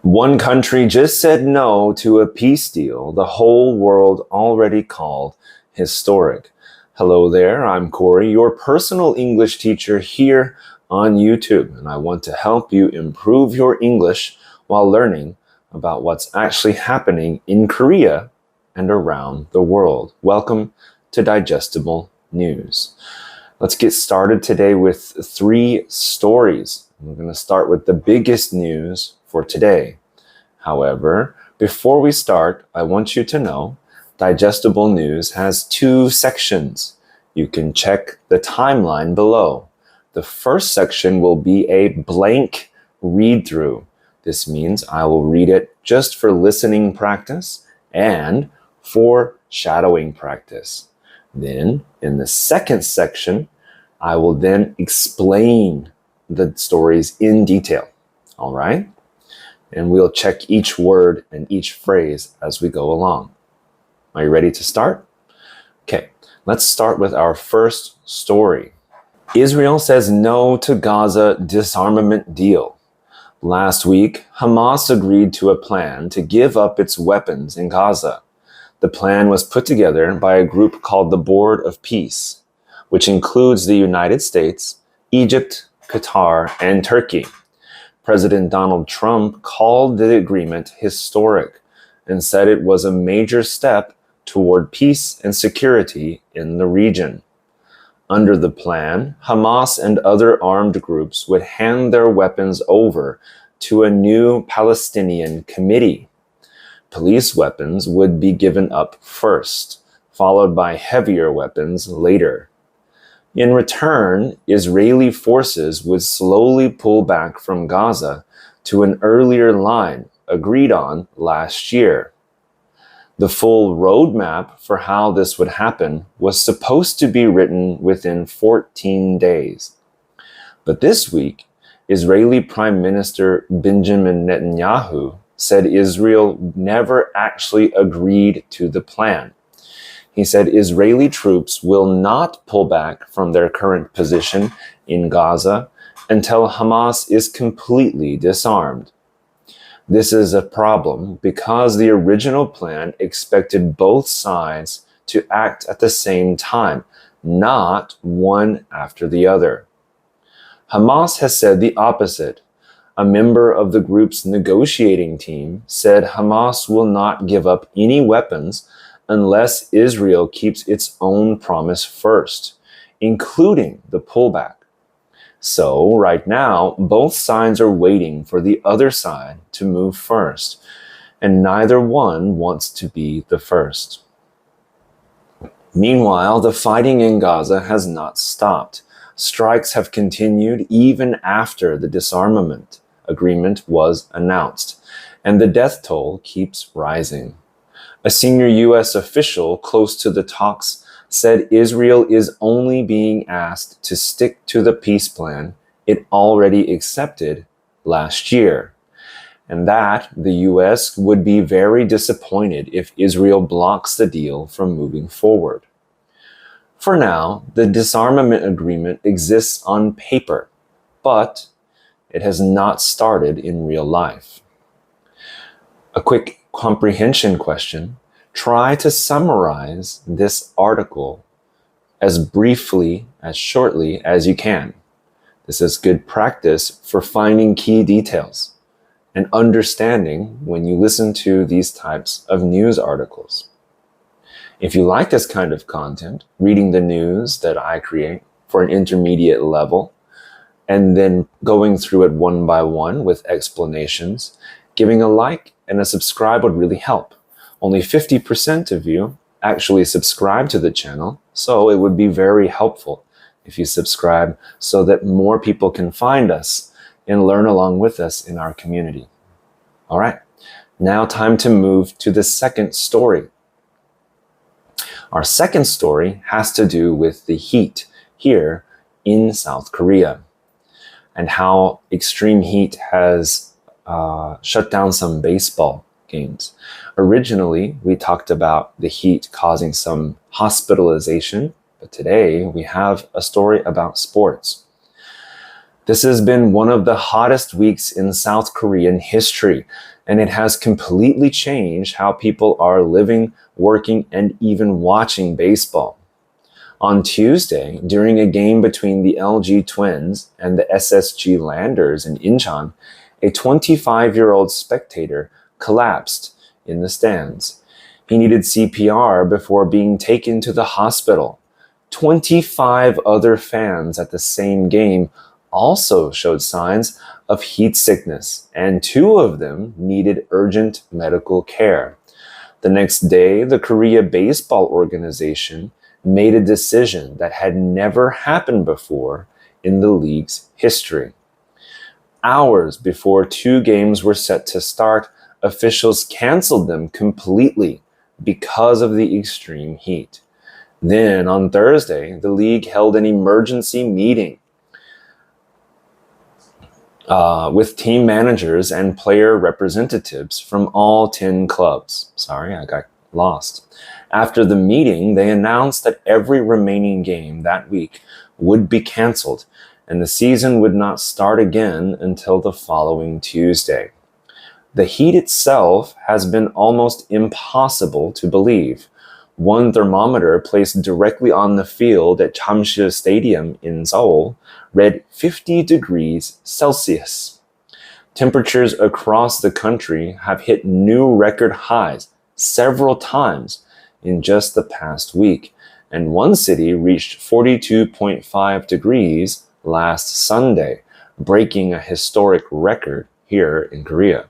One country just said no to a peace deal the whole world already called historic. Hello there, I'm Corey, your personal English teacher here on YouTube, and I want to help you improve your English while learning about what's actually happening in Korea and around the world. Welcome to Digestible News. Let's get started today with 3 stories. We're going to start with the biggest news for today. However, before we start, I want you to know Digestible News has 2 sections. You can check the timeline below. The first section will be a blank read-through. This means I will read it just for listening practice and for shadowing practice. Then, in the second section, I will then explain the stories in detail. All right? And we'll check each word and each phrase as we go along. Are you ready to start? Okay, let's start with our first story. Israel says no to Gaza disarmament deal. Last week, Hamas agreed to a plan to give up its weapons in Gaza. The plan was put together by a group called the Board of Peace, which includes the United States, Egypt, Qatar, and Turkey. President Donald Trump called the agreement historic and said it was a major step toward peace and security in the region. Under the plan, Hamas and other armed groups would hand their weapons over to a new Palestinian committee. Police weapons would be given up first, followed by heavier weapons later. In return, Israeli forces would slowly pull back from Gaza to an earlier line agreed on last year. The full roadmap for how this would happen was supposed to be written within 14 days. But this week, Israeli Prime Minister Benjamin Netanyahu said Israel never actually agreed to the plan. He said Israeli troops will not pull back from their current position in Gaza until Hamas is completely disarmed. This is a problem because the original plan expected both sides to act at the same time, not one after the other. Hamas has said the opposite. A member of the group's negotiating team said Hamas will not give up any weapons unless Israel keeps its own promise first, including the pullback. So, right now, both sides are waiting for the other side to move first, and neither one wants to be the first. Meanwhile, the fighting in Gaza has not stopped. Strikes have continued even after the disarmament agreement was announced, and the death toll keeps rising. A senior U.S. official close to the talks said Israel is only being asked to stick to the peace plan it already accepted last year, and that the U.S. would be very disappointed if Israel blocks the deal from moving forward. For now, the disarmament agreement exists on paper, but it has not started in real life. A quick comprehension question. Try to summarize this article as briefly, as shortly as you can. This is good practice for finding key details and understanding when you listen to these types of news articles. If you like this kind of content, reading the news that I create for an intermediate level, and then going through it one by one with explanations, giving a like and a subscribe would really help. Only 50% of you actually subscribe to the channel, so it would be very helpful if you subscribe so that more people can find us and learn along with us in our community. All right, now time to move to the second story. Our second story has to do with the heat here in South Korea and how extreme heat has shut down some baseball games. Originally, we talked about the heat causing some hospitalization, but today we have a story about sports. This has been one of the hottest weeks in South Korean history, and it has completely changed how people are living, working, and even watching baseball. On Tuesday, during a game between the LG Twins and the SSG Landers in Incheon, a 25-year-old spectator collapsed in the stands. He needed CPR before being taken to the hospital. 25 other fans at the same game also showed signs of heat sickness, and 2 of them needed urgent medical care. The next day, the Korea Baseball Organization made a decision that had never happened before in the league's history. Hours before 2 games were set to start, officials canceled them completely because of the extreme heat. Then, on Thursday, the league held an emergency meeting with team managers and player representatives from all 10 clubs. Sorry, I got lost. After the meeting, they announced that every remaining game that week would be canceled, and the season would not start again until the following Tuesday. The heat itself has been almost impossible to believe. One thermometer placed directly on the field at Jamsil Stadium in Seoul read 50 degrees Celsius. Temperatures across the country have hit new record highs several times in just the past week, and one city reached 42.5 degrees last Sunday, breaking a historic record here in Korea.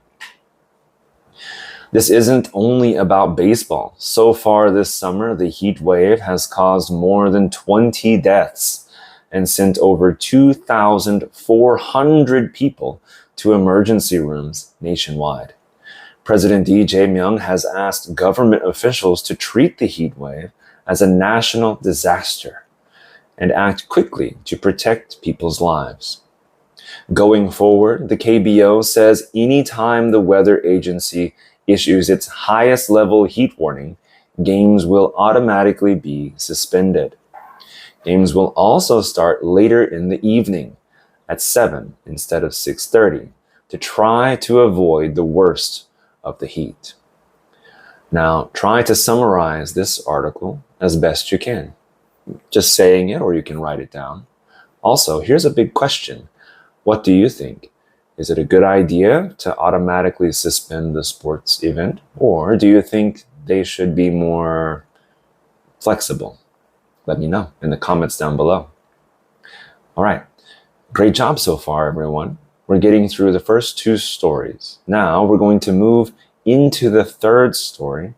This isn't only about baseball. So far this summer, the heat wave has caused more than 20 deaths and sent over 2,400 people to emergency rooms nationwide. President Lee Jae-myung has asked government officials to treat the heat wave as a national disaster and act quickly to protect people's lives. Going forward, the KBO says anytime the weather agency issues its highest level heat warning, games will automatically be suspended. Games will also start later in the evening at 7 instead of 6:30 to try to avoid the worst of the heat. Now, try to summarize this article as best you can. Just saying it, or you can write it down. Also, here's a big question. What do you think? Is it a good idea to automatically suspend the sports event? Or do you think they should be more flexible? Let me know in the comments down below. All right. Great job so far, everyone. We're getting through the first 2 stories. Now we're going to move into the 3rd story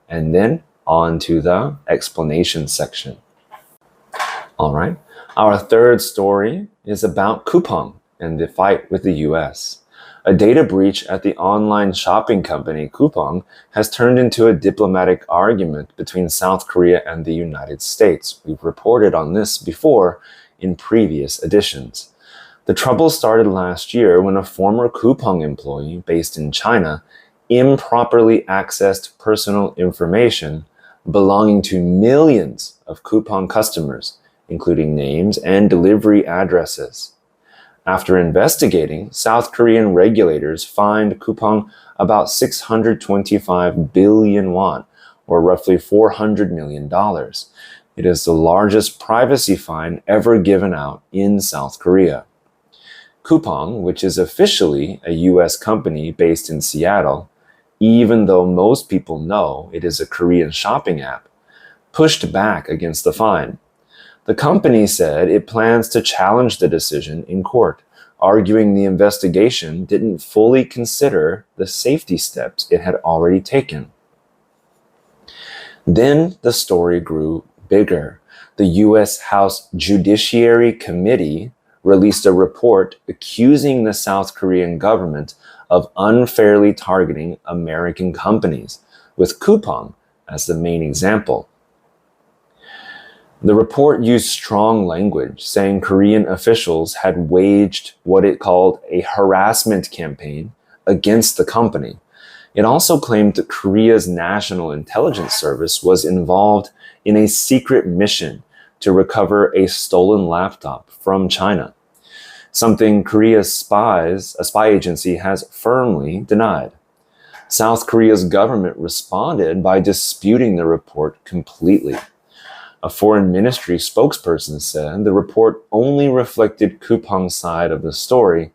and then on to the explanation section. All right. Our 3rd story is about Coupang and the fight with the US. A data breach at the online shopping company Coupang has turned into a diplomatic argument between South Korea and the United States. We've reported on this before in previous editions. The trouble started last year when a former Coupang employee based in China improperly accessed personal information belonging to millions of Coupang customers, including names and delivery addresses. After investigating, South Korean regulators fined Coupang about 625 billion won, or roughly $400 million. It is the largest privacy fine ever given out in South Korea. Coupang, which is officially a US company based in Seattle, even though most people know it is a Korean shopping app, pushed back against the fine. The company said it plans to challenge the decision in court, arguing the investigation didn't fully consider the safety steps it had already taken. Then the story grew bigger. The U.S. House Judiciary Committee released a report accusing the South Korean government of unfairly targeting American companies, with Coupang as the main example. The report used strong language, saying Korean officials had waged what it called a harassment campaign against the company. It also claimed that Korea's National Intelligence Service was involved in a secret mission to recover a stolen laptop from China. something Korea's a spy agency has firmly denied. South Korea's government responded by disputing the report completely. A foreign ministry spokesperson said the report only reflected Kupang's side of the story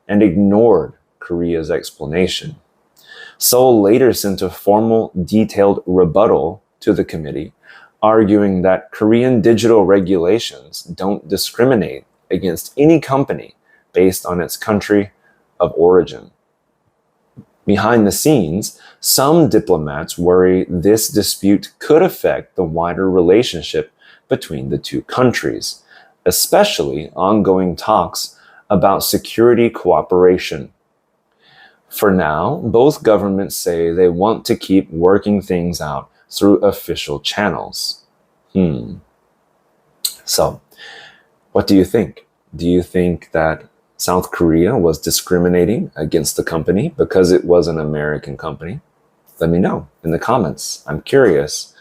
and ignored Korea's explanation. Seoul later sent a formal, detailed rebuttal to the committee, arguing that Korean digital regulations don't discriminate against any company based on its country of origin. Behind the scenes, some diplomats worry this dispute could affect the wider relationship between the two countries, especially ongoing talks about security cooperation. For now, both governments say they want to keep working things out through official channels. So, what do you think? Do you think that South Korea was discriminating against the company because it was an American company? Let me know in the comments. I'm curious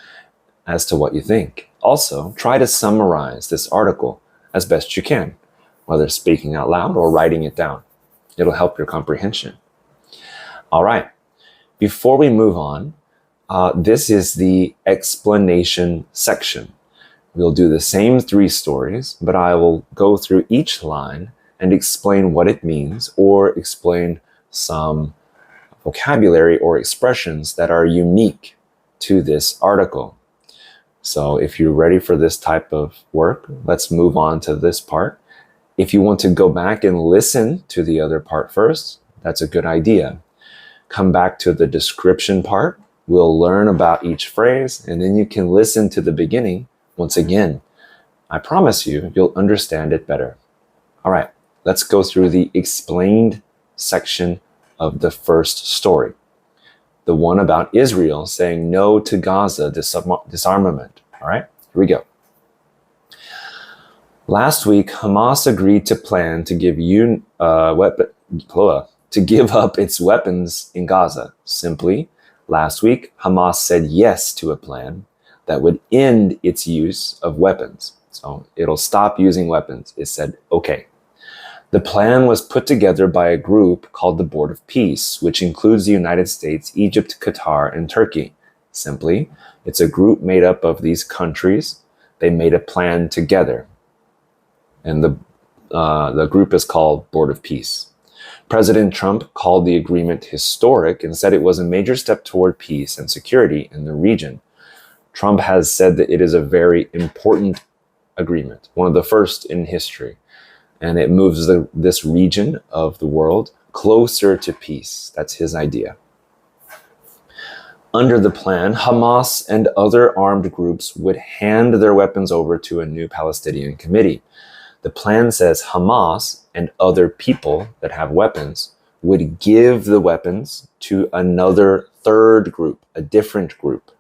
as to what you think. Also, try to summarize this article as best you can, whether speaking out loud or writing it down. It'll help your comprehension. All right, before we move on, this is the explanation section. We'll do the same 3 stories, but I will go through each line and explain what it means or explain some vocabulary or expressions that are unique to this article. So if you're ready for this type of work, let's move on to this part. If you want to go back and listen to the other part first, that's a good idea. Come back to the description part. We'll learn about each phrase, and then you can listen to the beginning once again. I promise you, you'll understand it better. All right, let's go through the explained section of the first story. The one about Israel saying no to Gaza disarmament. All right, here we go. Last week, Hamas agreed to plan to give up its weapons in Gaza. Simply, last week, Hamas said yes to a plan that would end its use of weapons. So it'll stop using weapons. It said, okay. The plan was put together by a group called the Board of Peace, which includes the United States, Egypt, Qatar, and Turkey. Simply, it's a group made up of these countries. They made a plan together. And the group is called Board of Peace. President Trump called the agreement historic and said it was a major step toward peace and security in the region. Trump has said that it is a very important agreement, one of the first in history, and it moves this region of the world closer to peace. That's his idea. Under the plan, Hamas and other armed groups would hand their weapons over to a new Palestinian committee. The plan says Hamas and other people that have weapons would give the weapons to another third group, a different group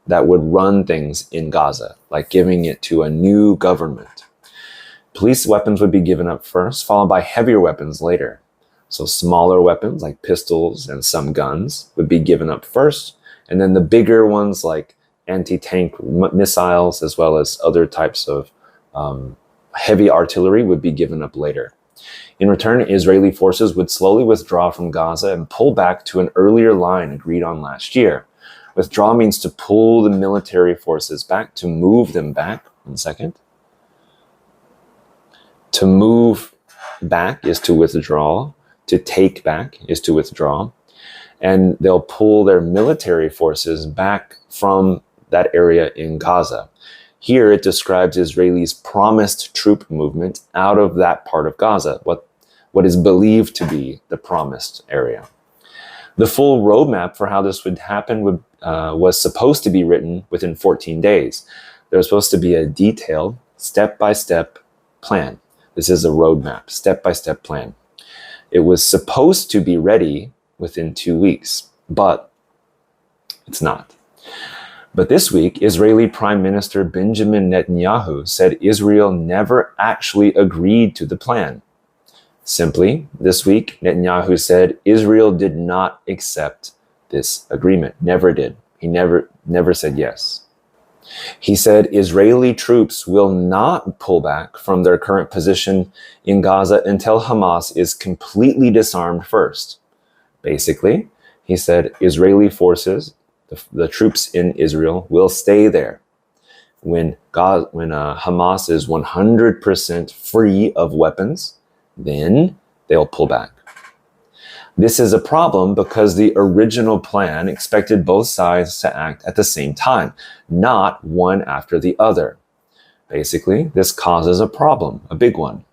that would run things in Gaza, like giving it to a new government. Police weapons would be given up first, followed by heavier weapons later. So smaller weapons like pistols and some guns would be given up first, and then the bigger ones like anti-tank missiles as well as other types of heavy artillery would be given up later. In return, Israeli forces would slowly withdraw from Gaza and pull back to an earlier line agreed on last year. Withdraw means to pull the military forces back, to move them back. 1 second. To move back is to withdraw. To take back is to withdraw. And they'll pull their military forces back from that area in Gaza. Here it describes Israelis' promised troop movement out of that part of Gaza, what is believed to be the promised area. The full roadmap for how this would happen was supposed to be written within 14 days. There was supposed to be a detailed, step-by-step plan. This is a roadmap, step-by-step plan. It was supposed to be ready within 2 weeks, but it's not. But this week, Israeli Prime Minister Benjamin Netanyahu said Israel never actually agreed to the plan. Simply, this week, Netanyahu said Israel did not accept this agreement. Never did. He never said yes. He said Israeli troops will not pull back from their current position in Gaza until Hamas is completely disarmed first. Basically, he said Israeli forces, the troops in Israel, will stay there. When Hamas is 100% free of weapons, then they'll pull back. This is a problem because the original plan expected both sides to act at the same time, not one after the other. Basically, this causes a problem, a big one,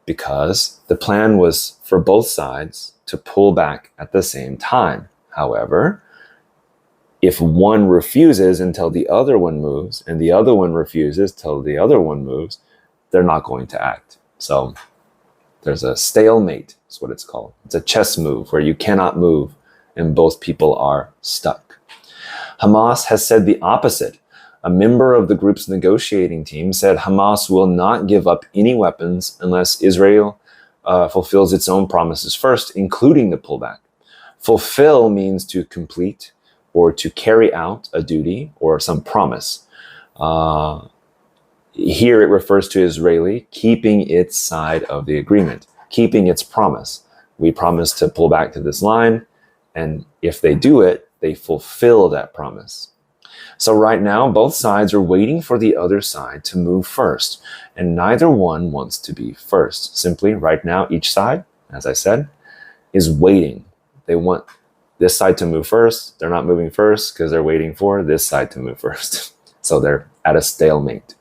because the plan was for both sides to pull back at the same time. However, if one refuses until the other one moves, and the other one refuses till the other one moves, they're not going to act. So there's a stalemate, is what it's called. It's a chess move where you cannot move and both people are stuck. Hamas has said the opposite. A member of the group's negotiating team said Hamas will not give up any weapons unless Israel fulfills its own promises first, including the pullback. Fulfill means to complete or to carry out a duty or some promise. Here it refers to Israeli keeping its side of the agreement, keeping its promise. We promise to pull back to this line, and if they do it, they fulfill that promise. So right now, both sides are waiting for the other side to move first, and neither one wants to be first. Simply, right now, each side, as I said, is waiting. They want this side to move first. They're not moving first because they're waiting for this side to move first. So they're at a stalemate.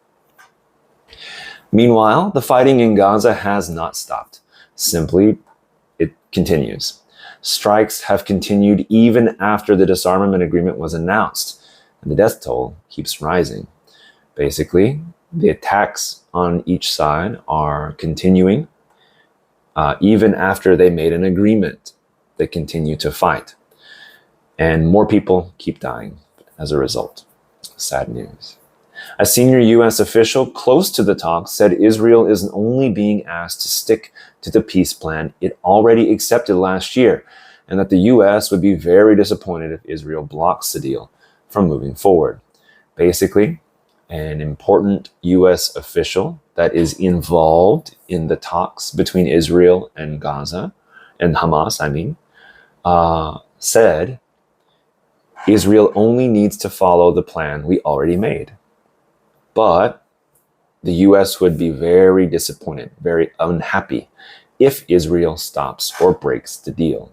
Meanwhile, the fighting in Gaza has not stopped. Simply, it continues. Strikes have continued even after the disarmament agreement was announced, and the death toll keeps rising. Basically, the attacks on each side are continuing even after they made an agreement. They continue to fight, and more people keep dying as a result. Sad news. A senior U.S. official close to the talks said Israel is only being asked to stick to the peace plan it already accepted last year, and that the U.S. would be very disappointed if Israel blocks the deal from moving forward. Basically, an important U.S. official that is involved in the talks between Israel and Gaza, and Hamas, said Israel only needs to follow the plan we already made. But the U.S. would be very disappointed, very unhappy if Israel stops or breaks the deal.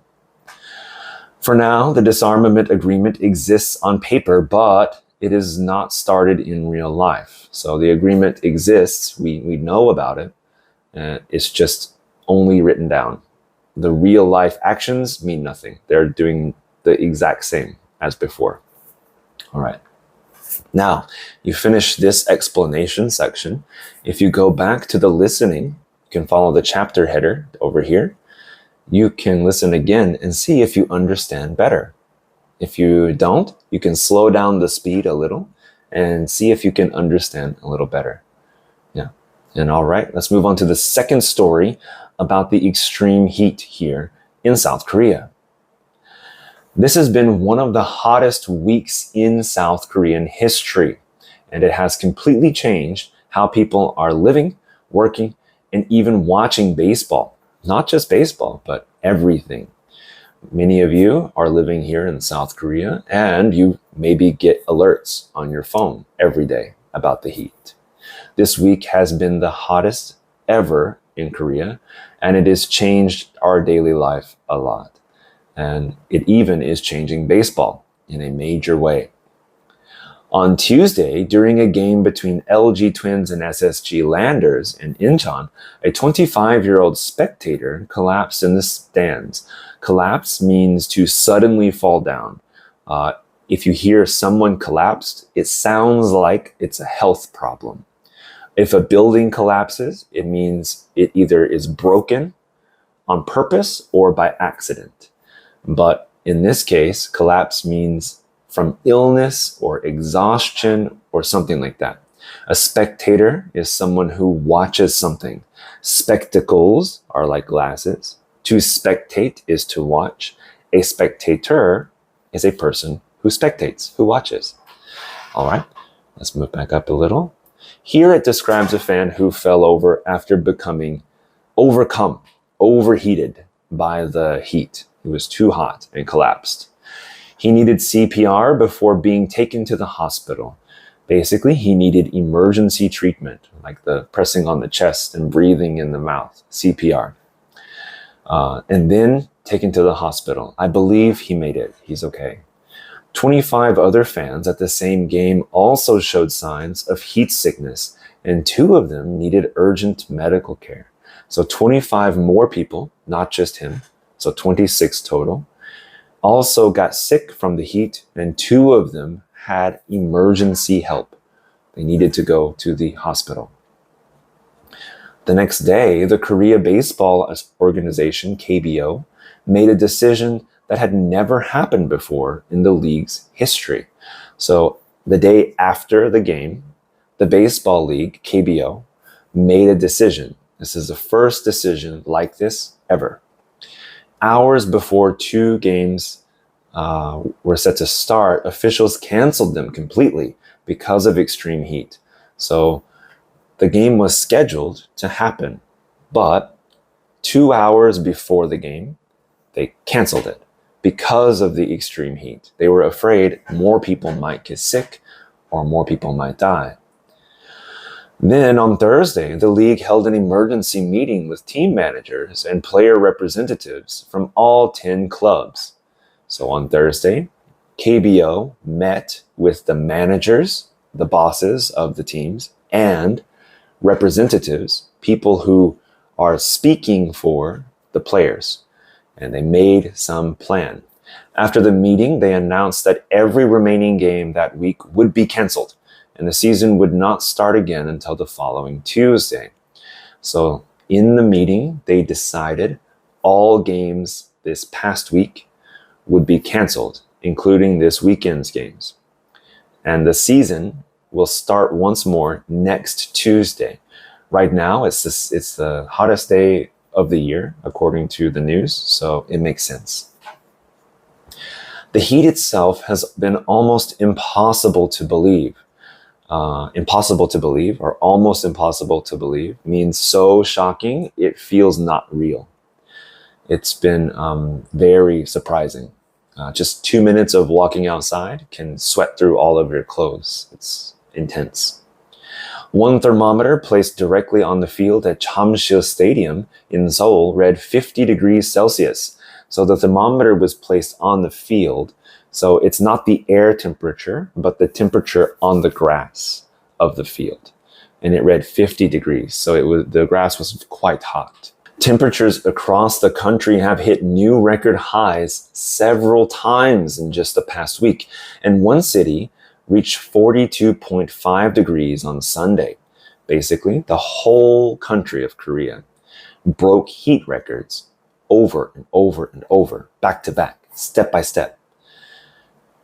For now, the disarmament agreement exists on paper, but it is not started in real life. So the agreement exists, we know about it, it's just only written down. The real life actions mean nothing. They're doing the exact same as before. All right. Now, you finish this explanation section. If you go back to the listening, you can follow the chapter header over here. You can listen again and see if you understand better. If you don't, you can slow down the speed a little and see if you can understand a little better. Yeah. And all right, let's move on to the second story about the extreme heat here in South Korea. This has been one of the hottest weeks in South Korean history, and it has completely changed how people are living, working, and even watching baseball. Not just baseball, but everything. Many of you are living here in South Korea, and you maybe get alerts on your phone every day about the heat. This week has been the hottest ever in Korea, and it has changed our daily life a lot. And it even is changing baseball in a major way. On Tuesday, during a game between LG Twins and SSG Landers in Incheon, a 25-year-old spectator collapsed in the stands. Collapse means to suddenly fall down. If you hear someone collapsed, it sounds like it's a health problem. If a building collapses, it means it either is broken on purpose or by accident. But in this case, collapse means from illness or exhaustion or something like that. A spectator is someone who watches something. Spectacles are like glasses. To spectate is to watch. A spectator is a person who spectates, who watches. All right. Let's move back up a little. Here it describes a fan who fell over after becoming overheated by the heat. It was too hot and collapsed. He needed CPR before being taken to the hospital. Basically, he needed emergency treatment, like the pressing on the chest and breathing in the mouth, CPR. And then taken to the hospital. I believe he made it. He's okay. 25 other fans at the same game also showed signs of heat sickness, and 2 of them needed urgent medical care. So 25 more people, not just him, so 26 total, also got sick from the heat, and 2 of them had emergency help. They needed to go to the hospital. The next day, the Korea Baseball Organization, KBO, made a decision that had never happened before in the league's history. So the day after the game, the Baseball League, KBO, made a decision. This is the first decision like this ever. Hours before 2 games were set to start, officials canceled them completely because of extreme heat. So the game was scheduled to happen, but 2 hours before the game, they canceled it because of the extreme heat. They were afraid more people might get sick or more people might die. Then on Thursday, the league held an emergency meeting with team managers and player representatives from all 10 clubs. So on Thursday, KBO met with the managers, the bosses of the teams, and representatives, people who are speaking for the players. And they made some plan. After the meeting, they announced that every remaining game that week would be canceled, and the season would not start again until the following Tuesday. So in the meeting, they decided all games this past week would be canceled, including this weekend's games. And the season will start once more next Tuesday. Right now, it's the hottest day of the year, according to the news, so it makes sense. The heat itself has been almost impossible to believe. Impossible to believe, or almost impossible to believe, means so shocking it feels not real. It's been very surprising. Just 2 minutes of walking outside can sweat through all of your clothes. It's intense. One thermometer placed directly on the field at Chamsil Stadium in Seoul read 50 degrees Celsius. So the thermometer was placed on the field. So it's not the air temperature, but the temperature on the grass of the field. And it read 50 degrees. So the grass was quite hot. Temperatures across the country have hit new record highs several times in just the past week. And one city reached 42.5 degrees on Sunday. Basically, the whole country of Korea broke heat records over and over and over, back to back, step by step,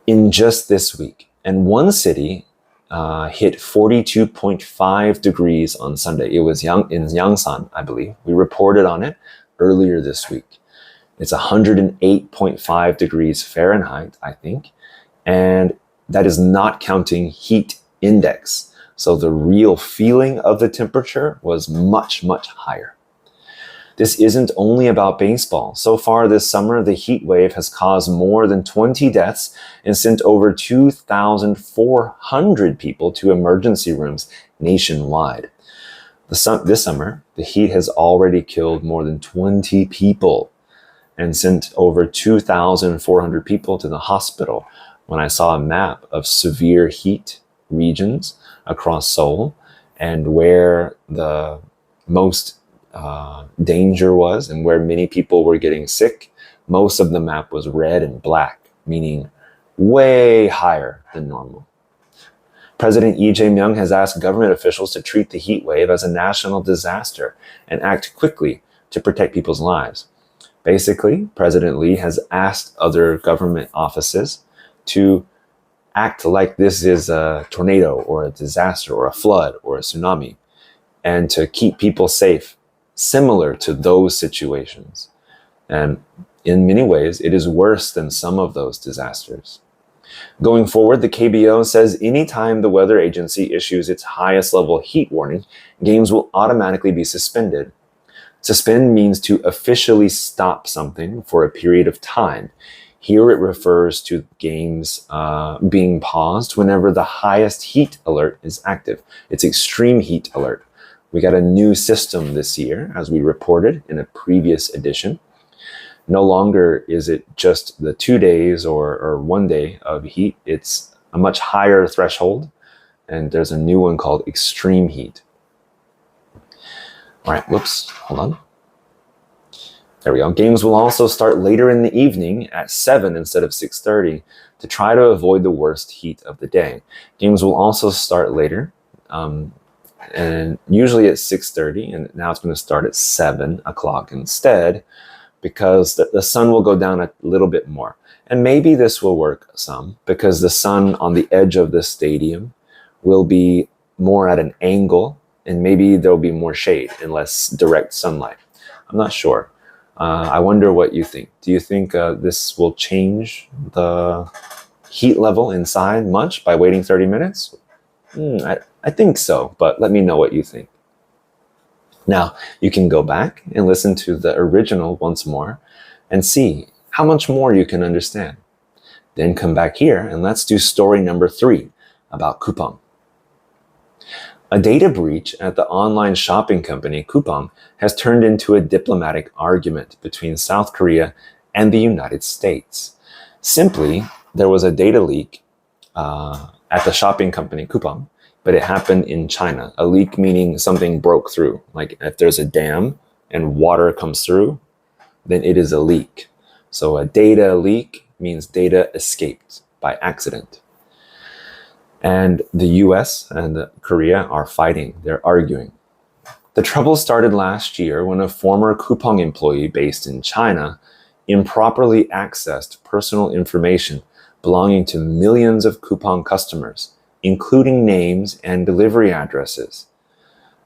in just this week. And one city hit 42.5 degrees on Sunday. It was in Yangsan, I believe. We reported on it earlier this week. It's 108.5 degrees Fahrenheit, I think. And that is not counting heat index. So the real feeling of the temperature was much, much higher. This isn't only about baseball. So far this summer, the heat wave has caused more than 20 deaths and sent over 2,400 people to emergency rooms nationwide. This summer, the heat has already killed more than 20 people and sent over 2,400 people to the hospital. When I saw a map of severe heat regions across Seoul and where the most danger was and where many people were getting sick, most of the map was red and black, meaning way higher than normal. President Lee Jae-myung has asked government officials to treat the heat wave as a national disaster and act quickly to protect people's lives. Basically, President Lee has asked other government offices to act like this is a tornado or a disaster or a flood or a tsunami, and to keep people safe, similar to those situations. And in many ways, it is worse than some of those disasters. Going forward, the KBO says anytime the weather agency issues its highest level heat warning, games will automatically be suspended. Suspend means to officially stop something for a period of time. Here it refers to games being paused whenever the highest heat alert is active. It's extreme heat alert. We got a new system this year, as we reported in a previous edition. No longer is it just the 2 days or 1 day of heat. It's a much higher threshold, and there's a new one called extreme heat. All right, whoops, hold on. There we go. Games will also start later in the evening at 7 instead of 6:30 to try to avoid the worst heat of the day. Games will also start later, and usually at 6:30, and now it's going to start at 7 o'clock instead, because the sun will go down a little bit more. And maybe this will work some, because the sun on the edge of the stadium will be more at an angle, and maybe there'll be more shade and less direct sunlight. I'm not sure. I wonder what you think. Do you think this will change the heat level inside much by waiting 30 minutes? I think so, but let me know what you think. Now, you can go back and listen to the original once more and see how much more you can understand. Then come back here and let's do story number 3 about Coupang. A data breach at the online shopping company Coupang has turned into a diplomatic argument between South Korea and the United States. Simply, there was a data leak at the shopping company Coupang, but it happened in China. A leak meaning something broke through. Like if there's a dam and water comes through, then it is a leak. So a data leak means data escaped by accident. And the US and Korea are fighting. They're arguing. The trouble started last year when a former Coupang employee based in China improperly accessed personal information belonging to millions of Coupang customers, including names and delivery addresses.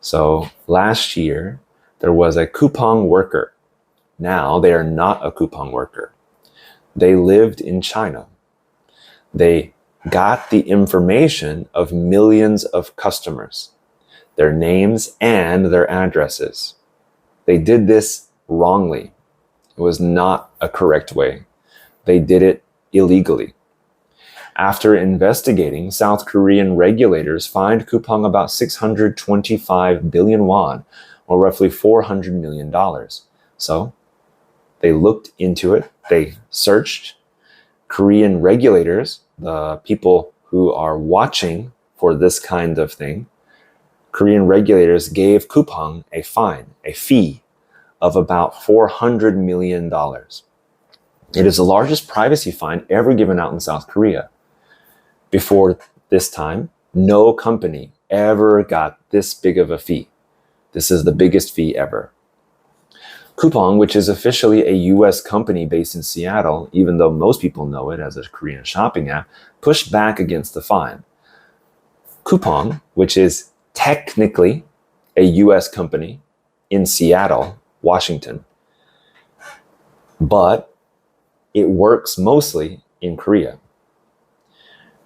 So last year, there was a Coupang worker. Now they are not a Coupang worker. They lived in China. They got the information of millions of customers, their names and their addresses. They did this wrongly. It was not a correct way. They did it illegally. After investigating, South Korean regulators fined Coupang about 625 billion won, or roughly $400 million. So they looked into it. They searched. Korean regulators, the people who are watching for this kind of thing, Korean regulators gave Coupang a fine, a fee of about $400 million. It is the largest privacy fine ever given out in South Korea. Before this time, no company ever got this big of a fee. This is the biggest fee ever. Coupang, which is officially a US company based in Seattle, even though most people know it as a Korean shopping app, pushed back against the fine. Coupang, which is technically a US company in Seattle, Washington, but it works mostly in Korea.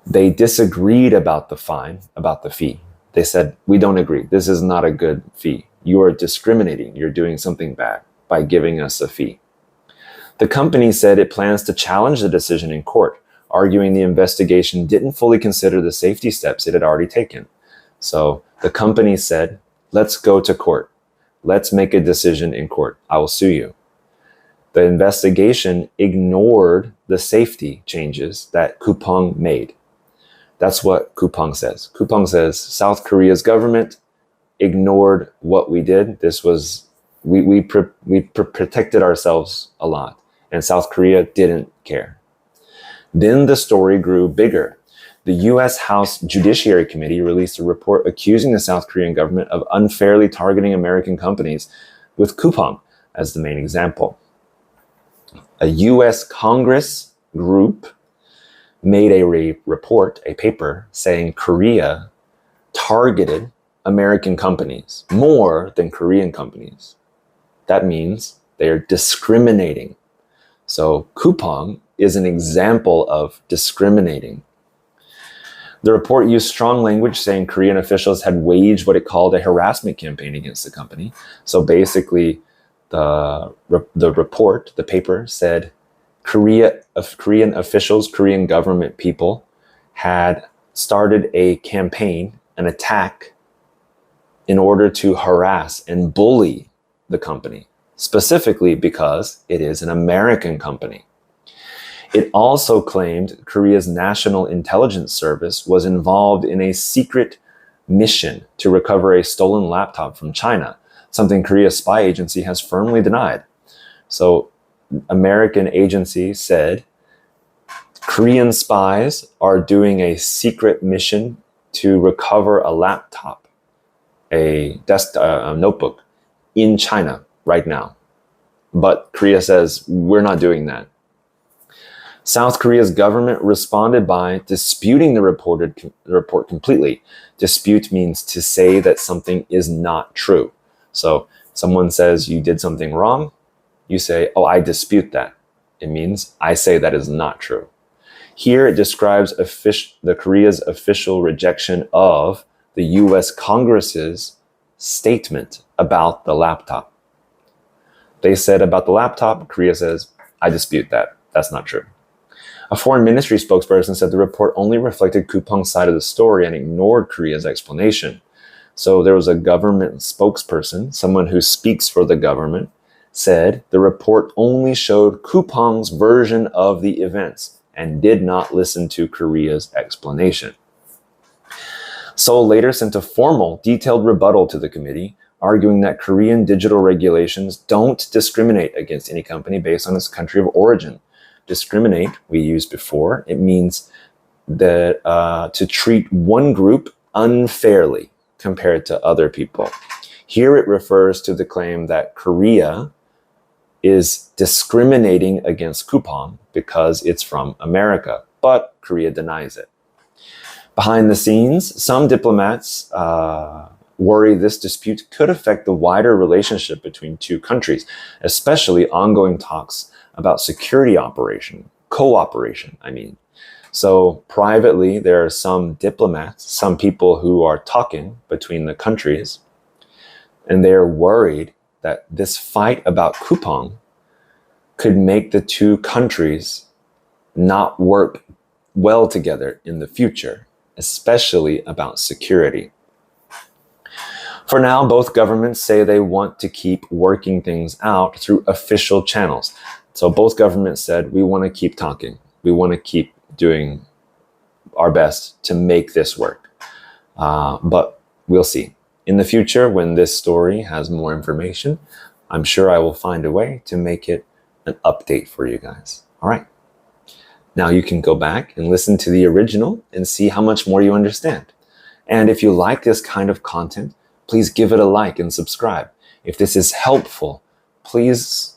They disagreed about the fine, about the fee. They said, we don't agree. This is not a good fee. You are discriminating. You're doing something bad by giving us a fee. The company said it plans to challenge the decision in court, arguing the investigation didn't fully consider the safety steps it had already taken. So the company said, let's go to court. Let's make a decision in court. I will sue you. The investigation ignored the safety changes that Coupang made. That's what Coupang says. Coupang says South Korea's government ignored what we did. This was we protected ourselves a lot, and South Korea didn't care. Then the story grew bigger. The U.S. House Judiciary Committee released a report accusing the South Korean government of unfairly targeting American companies, with Coupang as the main example. A U.S. Congress group made a report, a paper, saying Korea targeted American companies more than Korean companies. That means they are discriminating. So Coupang is an example of discriminating. The report used strong language saying Korean officials had waged what it called a harassment campaign against the company. So basically, the report, the paper, said Korean officials, Korean government people had started a campaign, an attack, in order to harass and bully the company, specifically because it is an American company. It also claimed Korea's National Intelligence Service was involved in a secret mission to recover a stolen laptop from China, something Korea's spy agency has firmly denied. So, American agency said Korean spies are doing a secret mission to recover a laptop, a notebook in China right now. But Korea says, we're not doing that. South Korea's government responded by disputing the report completely. Dispute means to say that something is not true. So someone says you did something wrong, you say, oh, I dispute that. It means I say that is not true. Here it describes the Korea's official rejection of the US Congress's statement about the laptop. They said about the laptop, Korea says, I dispute that. That's not true. A foreign ministry spokesperson said the report only reflected Kupang's side of the story and ignored Korea's explanation. So there was a government spokesperson, someone who speaks for the government, said the report only showed Kupang's version of the events and did not listen to Korea's explanation. Seoul later sent a formal, detailed rebuttal to the committee, arguing that Korean digital regulations don't discriminate against any company based on its country of origin. Discriminate, we used before, it means that to treat one group unfairly compared to other people. Here it refers to the claim that Korea is discriminating against Kupang because it's from America, but Korea denies it. Behind the scenes, some diplomats worry this dispute could affect the wider relationship between two countries, especially ongoing talks about security cooperation, I mean. So privately, there are some diplomats, some people who are talking between the countries, and they are worried that this fight about Kupang could make the two countries not work well together in the future, especially about security. For now, both governments say they want to keep working things out through official channels. So both governments said, we want to keep talking. We want to keep doing our best to make this work. But we'll see. In the future, when this story has more information, I'm sure I will find a way to make it an update for you guys. All right. Now you can go back and listen to the original and see how much more you understand. And if you like this kind of content, please give it a like and subscribe. If this is helpful, please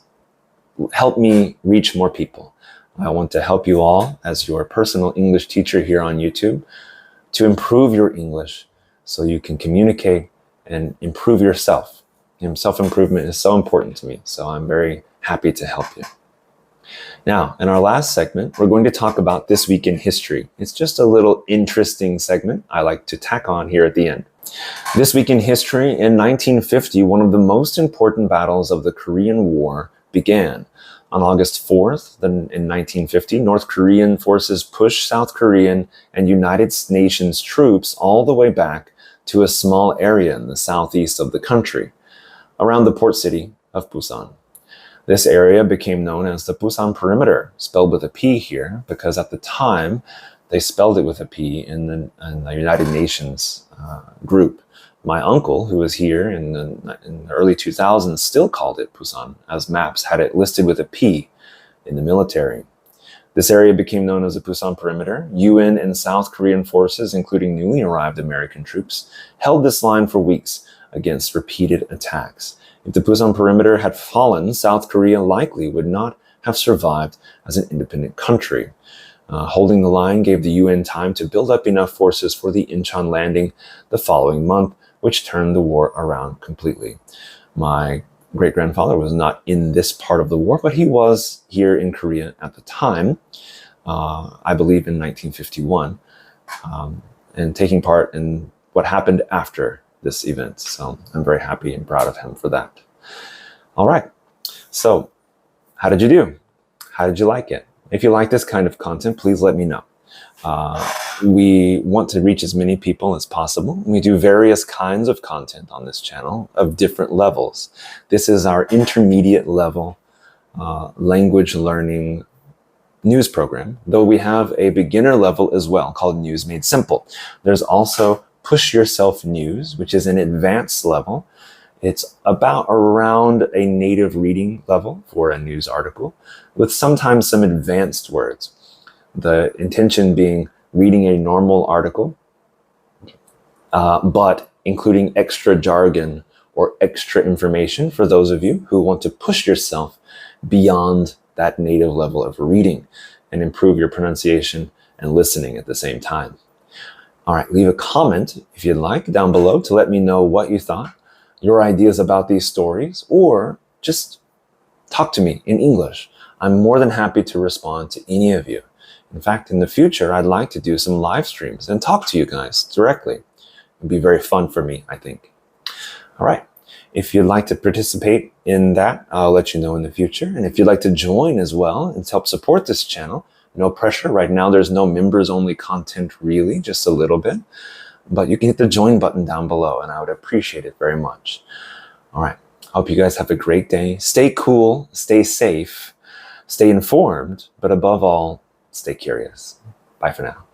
help me reach more people. I want to help you all as your personal English teacher here on YouTube to improve your English so you can communicate and improve yourself. And self-improvement is so important to me, so I'm very happy to help you. Now, in our last segment, we're going to talk about this week in history. It's just a little interesting segment I like to tack on here at the end. This week in history, in 1950, one of the most important battles of the Korean War began. On August 4th, in 1950, North Korean forces pushed South Korean and United Nations troops all the way back to a small area in the southeast of the country, around the port city of Busan. This area became known as the Busan Perimeter, spelled with a P here, because at the time, they spelled it with a P in the United Nations group. My uncle, who was here in the early 2000s, still called it Busan, as maps had it listed with a P in the military. This area became known as the Busan Perimeter. UN and South Korean forces, including newly arrived American troops, held this line for weeks against repeated attacks. If the Busan Perimeter had fallen, South Korea likely would not have survived as an independent country. Holding the line gave the UN time to build up enough forces for the Incheon landing the following month, which turned the war around completely. My great-grandfather was not in this part of the war, but he was here in Korea at the time, I believe in 1951, and taking part in what happened after this event. So I'm very happy and proud of him for that. All right. So how did you do? How did you like it? If you like this kind of content, please let me know. We want to reach as many people as possible. We do various kinds of content on this channel of different levels. This is our intermediate level language learning news program, though we have a beginner level as well called News Made Simple. There's also Push Yourself News, which is an advanced level. It's about around a native reading level for a news article, with sometimes some advanced words. The intention being reading a normal article, but including extra jargon or extra information for those of you who want to push yourself beyond that native level of reading and improve your pronunciation and listening at the same time. All right, leave a comment if you'd like down below to let me know what you thought, your ideas about these stories, or just talk to me in English. I'm more than happy to respond to any of you. In fact, in the future, I'd like to do some live streams and talk to you guys directly. It'd be very fun for me, I think. All right. If you'd like to participate in that, I'll let you know in the future. And if you'd like to join as well and help support this channel, no pressure. Right now, there's no members-only content really, just a little bit. But you can hit the join button down below, and I would appreciate it very much. All right. Hope you guys have a great day. Stay cool, stay safe, stay informed, but above all, stay curious. Bye for now.